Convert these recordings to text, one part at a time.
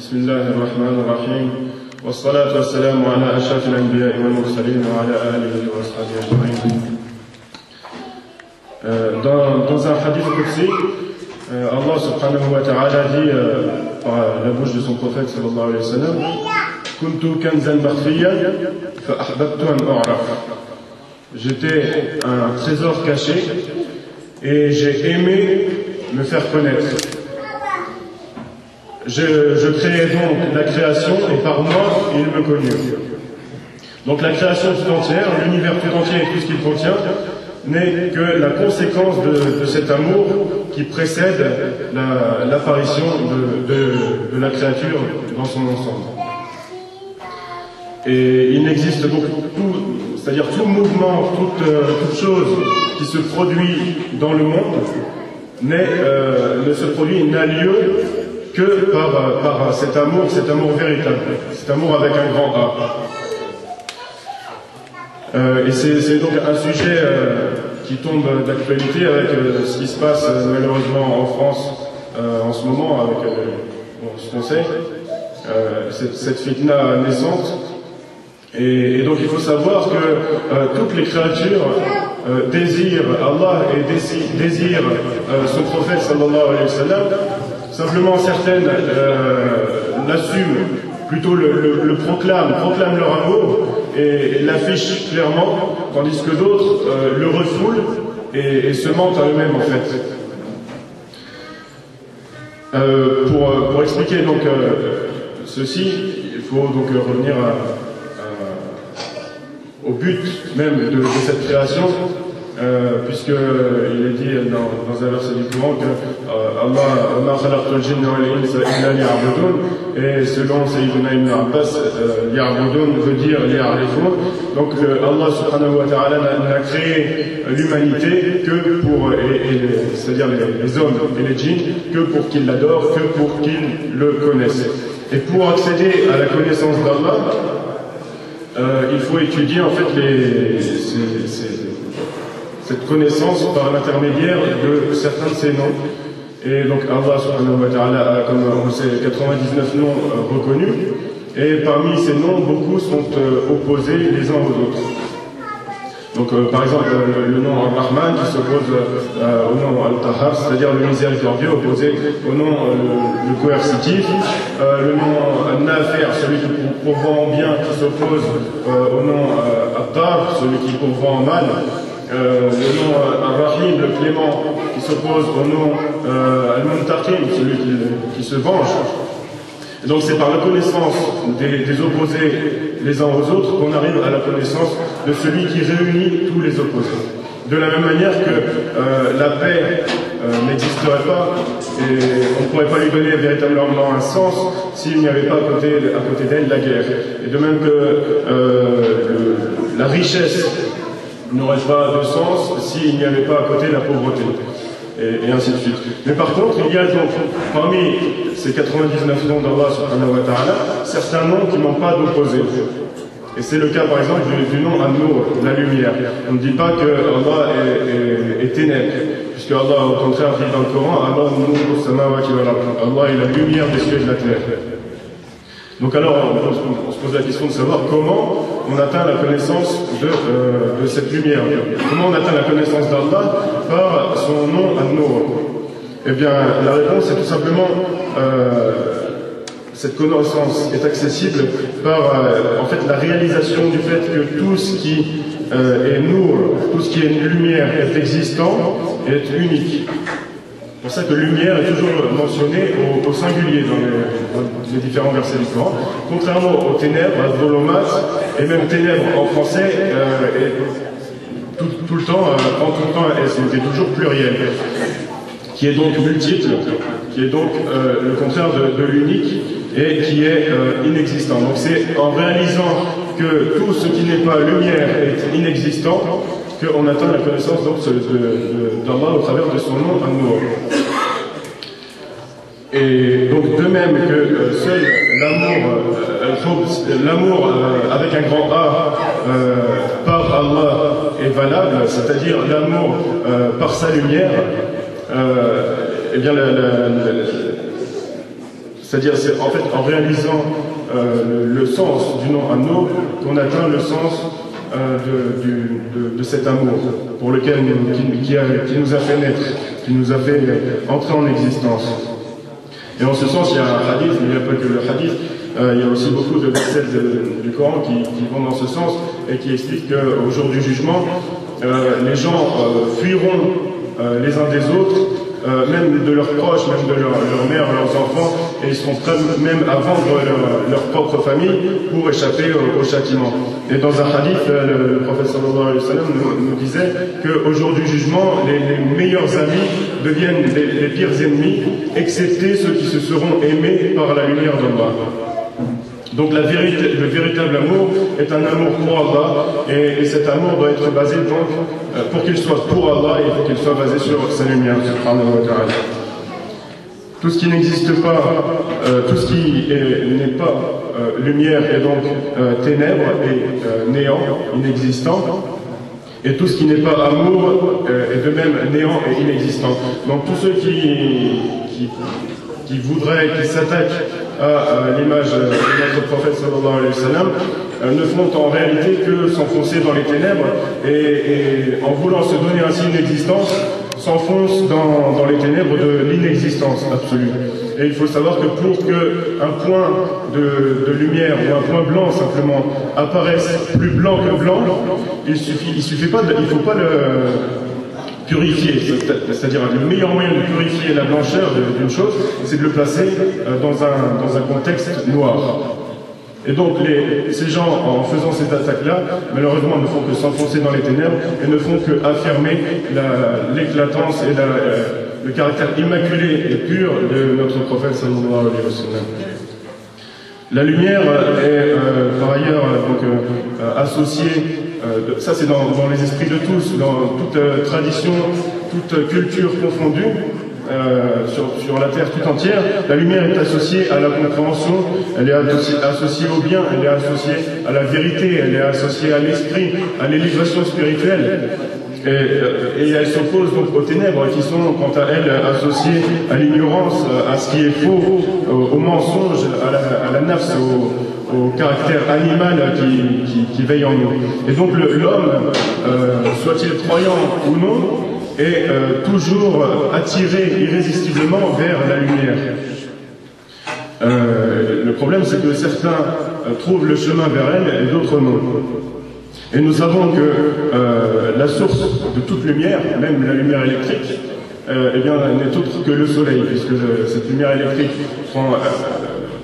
بسم الله الرحمن الرحيم والصلاة والسلام على أشرف الأنبياء والمرسلين وعلى آله وأصحابه أجمعين. Dans un hadith qudsi, Allah subhanahu wa ta'ala dit par la bouche de son prophète sallallahu alayhi wa sallam: Kuntu kanzan makhfiyan fa ahbabtu an u'raf. J'étais un trésor caché et j'ai aimé me faire connaître. Je créais donc la création et par moi ils me connurent. Donc la création tout entière, l'univers tout entier et tout ce qu'il contient n'est que la conséquence de cet amour qui précède l'apparition de la créature dans son ensemble. Et il n'existe donc c'est-à-dire tout mouvement, toute chose qui se produit dans le monde ne se produit, n'a lieu que par cet amour véritable, cet amour avec un grand A. Et c'est donc un sujet qui tombe d'actualité avec ce qui se passe malheureusement en France en ce moment avec ce qu'on sait, cette fitna naissante. Et donc il faut savoir que toutes les créatures désirent Allah et désirent son prophète sallallahu alayhi wa sallam. Simplement certaines l'assument, plutôt le proclament leur amour et l'affichent clairement, tandis que d'autres le refoulent et se mentent à eux-mêmes en fait. Pour expliquer donc ceci, il faut donc revenir au but même de cette création, puisqu'il est dit dans un verset du Coran que Allah et selon Sayyidina Ibn Abbas, Ya'budun veut dire Ya'rifun. Donc Allah subhanahu wa ta'ala n'a créé l'humanité que pour, c'est-à-dire les hommes et les djinns, que pour qu'ils l'adorent, que pour qu'ils le connaissent. Et pour accéder à la connaissance d'Allah, il faut étudier en fait cette connaissance par l'intermédiaire de certains de ces noms. Et donc Allah subhanahu wa ta'ala a, comme on sait, 99 noms reconnus. Et parmi ces noms, beaucoup sont opposés les uns aux autres. Donc par exemple, le nom Ar-Rahman qui s'oppose au nom Al-Tahar, c'est-à-dire le miséricordieux, opposé au nom le coercitif. Le nom Al-Nafi', celui qui pourvoit en bien, qui s'oppose au nom Al-Dar, celui qui pourvoit en mal. Le nom Ar-Rahim, le clément, qui s'oppose au nom Al-Muntaqim, celui qui se venge. Et donc c'est par la connaissance des opposés les uns aux autres qu'on arrive à la connaissance de celui qui réunit tous les opposés. De la même manière que la paix n'existerait pas et on ne pourrait pas lui donner véritablement un sens s'il n'y avait pas à côté d'elle la guerre. Et de même que la richesse n'aurait pas de sens s'il n'y avait pas à côté la pauvreté, et ainsi de suite. Mais par contre, il y a donc parmi ces 99 noms d'Allah subhanahu wa ta'ala, certains noms qui n'ont pas d'opposé. Et c'est le cas par exemple du nom An-Nur, la lumière. On ne dit pas que Allah est ténèbres, puisque Allah au contraire dit dans le Coran, Allah Nur samawati wal ard. Allah est la lumière des cieux et de la terre. Donc alors, on se pose la question de savoir comment on atteint la connaissance de cette lumière. Comment on atteint la connaissance d'Allah par son nom An-Nur. Eh bien, la réponse est tout simplement cette connaissance est accessible par en fait la réalisation du fait que tout ce qui est Nur, tout ce qui est lumière est existant et est unique. C'est pour ça que lumière est toujours mentionnée au singulier dans les différents versets du Coran, contrairement aux ténèbres, à Zolomat, et même ténèbres en français, tout le temps, en tout temps, c'est toujours pluriel, qui est donc multiple, qui est donc le contraire de l'unique, et qui est inexistant. Donc c'est en réalisant que tout ce qui n'est pas lumière est inexistant, qu'on atteint la connaissance d'Allah au travers de son nom An-Nur. Et donc de même que seul l'amour avec un grand A par Allah est valable, c'est-à-dire l'amour par sa lumière, eh bien C'est-à-dire, c'est en fait en réalisant le sens du nom An-Nur qu'on atteint le sens de cet amour pour lequel qui nous a fait naître, qui nous a fait entrer en existence. Et en ce sens, il y a un hadith, mais il n'y a pas que le hadith, il y a aussi beaucoup de versets du Coran qui vont dans ce sens et qui expliquent qu'au jour du jugement, les gens fuiront les uns des autres, même de leurs proches, même de leur mère, leurs enfants, et ils seront prêts même à vendre leur propre famille pour échapper au châtiment. Et dans un hadith, le prophète sallallahu alayhi wa sallam nous disait qu'au jour du jugement, les meilleurs amis deviennent les pires ennemis, excepté ceux qui se seront aimés par la lumière d'Allah. Donc le véritable amour est un amour pour Allah, et cet amour doit être basé donc, pour qu'il soit pour Allah, il faut qu'il soit basé sur sa lumière, subhanahu wa ta'ala. Tout ce qui n'existe pas, tout ce qui n'est pas lumière est donc ténèbres et néant, inexistant, et tout ce qui n'est pas amour est de même néant et inexistant. Donc tous ceux qui voudraient, qui s'attaquent à l'image de notre prophète sallallahu alayhi wa sallam, ne font en réalité que s'enfoncer dans les ténèbres et en voulant se donner ainsi une existence, s'enfoncent dans les ténèbres de l'inexistence absolue. Et il faut savoir que pour qu'un point de lumière ou un point blanc simplement apparaisse plus blanc que blanc, il faut pas le purifier, c'est-à-dire le meilleur moyen de purifier la blancheur d'une chose, c'est de le placer dans un contexte noir. Et donc ces gens, en faisant ces attaques-là, malheureusement ne font que s'enfoncer dans les ténèbres et ne font que affirmer l'éclatance et le caractère immaculé et pur de notre prophète sallallahu alayhi wa sallam. La lumière est par ailleurs associée, ça c'est dans les esprits de tous, dans toute tradition, toute culture confondue, sur la terre tout entière, la lumière est associée à la compréhension, elle est associée au bien, elle est associée à la vérité, elle est associée à l'esprit, à l'élévation spirituelle. Et elle s'oppose donc aux ténèbres qui sont quant à elles associées à l'ignorance, à ce qui est faux, au mensonge, à la nafs, au caractère animal qui veille en nous. Et donc l'homme, soit-il croyant ou non, est toujours attiré irrésistiblement vers la lumière. Le problème, c'est que certains trouvent le chemin vers elle et d'autres non. Et nous savons que la source de toute lumière, même la lumière électrique, eh bien, n'est autre que le soleil, puisque cette lumière électrique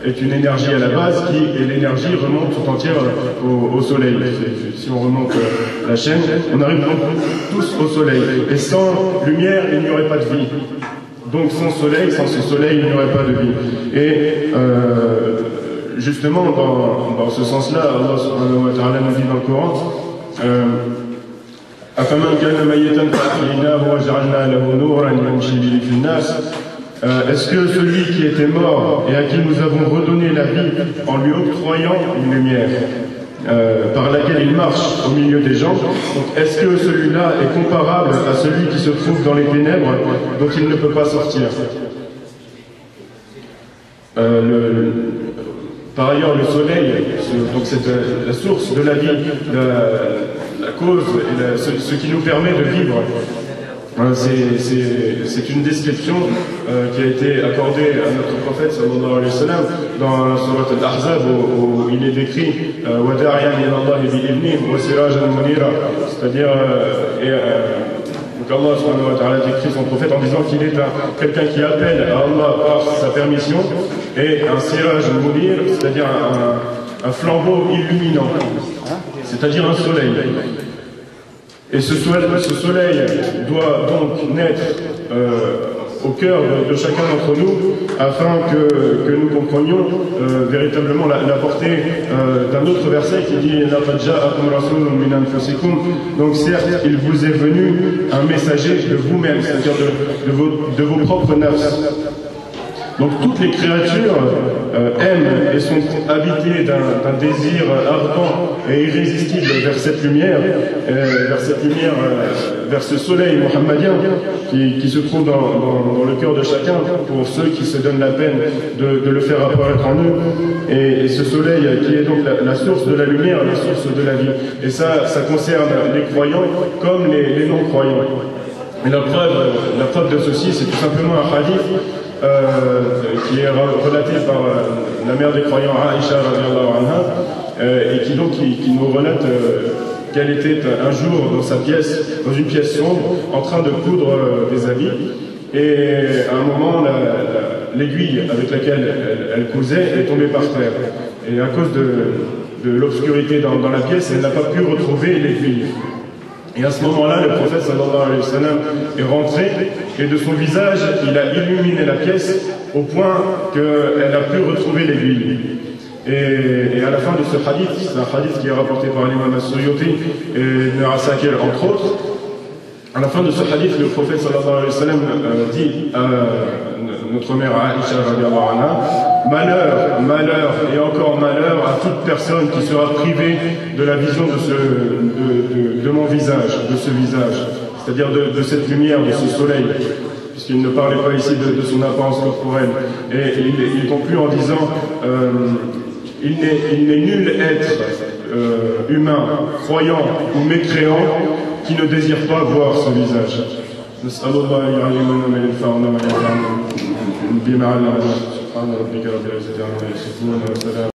est une énergie à la base et l'énergie remonte tout entière au soleil. Si on remonte la chaîne, on arrive donc tous au soleil. Et sans lumière, il n'y aurait pas de vie. Donc sans ce soleil, il n'y aurait pas de vie. Et justement, dans ce sens-là, Allah subhanahu wa ta'ala nous dit dans le Coran, est-ce que celui qui était mort et à qui nous avons redonné la vie en lui octroyant une lumière par laquelle il marche au milieu des gens, est-ce que celui-là est comparable à celui qui se trouve dans les ténèbres dont il ne peut pas sortir? Par ailleurs, le soleil, donc c'est la source de la vie, la cause, et ce qui nous permet de vivre. C'est une description qui a été accordée à notre prophète sallallahu alayhi wa sallam dans la sourate Al-Ahzab où il est décrit c'est-à-dire donc Allah subhanahu wa ta'ala décrit son prophète en disant qu'il est quelqu'un qui appelle à Allah par sa permission et un siraj munir, c'est-à-dire un flambeau illuminant, c'est-à-dire un soleil. Et ce soleil doit donc naître au cœur de chacun d'entre nous afin que nous comprenions véritablement la portée d'un autre verset qui dit donc certes il vous est venu un messager de vous-même, c'est-à-dire de vos propres nafs. Donc toutes les créatures aiment et sont habitées d'un désir ardent et irrésistible vers cette lumière, vers ce soleil mohammadien qui se trouve dans le cœur de chacun pour ceux qui se donnent la peine de le faire apparaître en eux. Et ce soleil qui est donc la source de la lumière, la source de la vie. Et ça concerne les croyants comme les non-croyants. Et la preuve de ceci, c'est tout simplement un hadith qui est relaté par la mère des croyants, Aïcha radiallahu anha, et qui nous relate qu'elle était un jour dans une pièce sombre, en train de coudre des habits, et à un moment, l'aiguille avec laquelle elle cousait est tombée par terre. Et à cause de l'obscurité dans la pièce, elle n'a pas pu retrouver l'aiguille. Et à ce moment-là, le prophète sallallahu alayhi wa sallam est rentré et de son visage, il a illuminé la pièce au point qu'elle a pu retrouver l'aiguille. Et à la fin de ce hadith, c'est un hadith qui est rapporté par l'imam As-Suyuti et Ibn Asakir entre autres, à la fin de ce hadith, le prophète sallallahu alayhi wa sallam dit à notre mère Aïcha radiallahu anha, malheur et encore malheur à toute personne qui sera privée de la vision de mon visage, de ce visage, c'est-à-dire de cette lumière, de ce soleil, puisqu'il ne parlait pas ici de son apparence corporelle. Et il conclut en disant il n'est nul être humain, croyant ou mécréant qui ne désire pas voir ce visage. نسأل الله أن يعلمنا ما ينفعنا وينفعنا بما علمنا سبحان ربك رب العزة عما يصفون وسلام